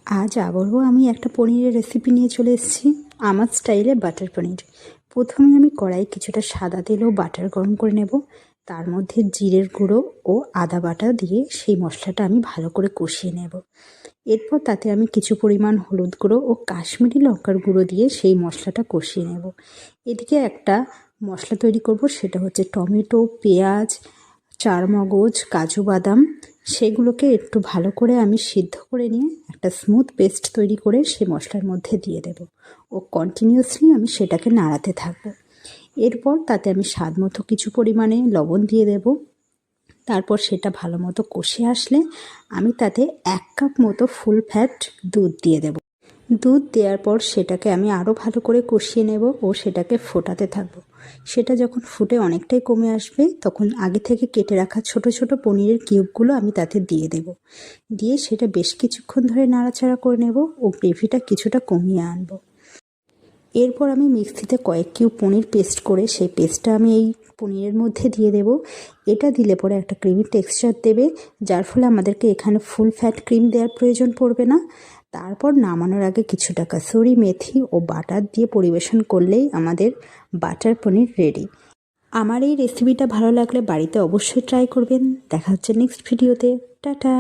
আজ আবারও আমি একটা পনিরের রেসিপি নিয়ে চলে এসেছি, আমার স্টাইলে বাটার পনির। প্রথমে আমি কড়াই কিছুটা সাদা তেল ও বাটার গরম করে নেব। তার মধ্যে জিরের গুঁড়ো ও আদা বাটা দিয়ে সেই মশলাটা আমি ভালো করে কষিয়ে নেব। এরপর তাতে আমি কিছু পরিমাণ হলুদ গুঁড়ো ও কাশ্মীরি লঙ্কার গুঁড়ো দিয়ে সেই মশলাটা কষিয়ে নেব। এদিকে একটা মশলা তৈরি করব, সেটা হচ্ছে টমেটো, পেঁয়াজ, চারমগজ, কাজু বাদাম, সেগুলোকে একটু ভালো করে আমি সিদ্ধ করে নিয়ে একটা স্মুথ পেস্ট তৈরি করে সেই মশলার মধ্যে দিয়ে দেব ও কন্টিনিউয়াসলি আমি সেটাকে নাড়াতে থাকবো। এরপর তাতে আমি স্বাদ মতো কিছু পরিমাণে লবণ দিয়ে দেব। তারপর সেটা ভালো মতো কষে আসলে আমি তাতে 1 কাপ মতো ফুল ফ্যাট দুধ দিয়ে দেব। দুধ দেওয়ার পর সেটাকে আমি আরও ভালো করে কষিয়ে নেব ও সেটাকে ফোটাতে থাকবো। সেটা যখন ফুটে অনেকটাই কমে আসবে, তখন আগে থেকে কেটে রাখা ছোট ছোট পনিরের কিউবগুলো আমি তাতে দিয়ে দেব। দিয়ে সেটা বেশ কিছুক্ষণ ধরে নাড়াচাড়া করে নেব ও গ্রেভিটা কিছুটা কমিয়ে আনব। এরপর আমি মিক্সিতে কয়েক কিউব পনির পেস্ট করে সেই পেস্টটা আমি এই পনিরের মধ্যে দিয়ে দেব। এটা দিলে পরে একটা ক্রিমি টেক্সচার দেবে, যার ফলে আমাদেরকে এখানে ফুল ফ্যাট ক্রিম দেওয়ার প্রয়োজন পড়বে না। তারপর নামানোর আগে কিছুটা কাসুরি মেথি ও বাটার দিয়ে পরিবেশন করলেই আমাদের বাটার পনির রেডি। আমার এই রেসিপিটা ভালো লাগলে বাড়িতে অবশ্যই ট্রাই করবেন। দেখা হচ্ছে নেক্সট ভিডিওতে। টাটা।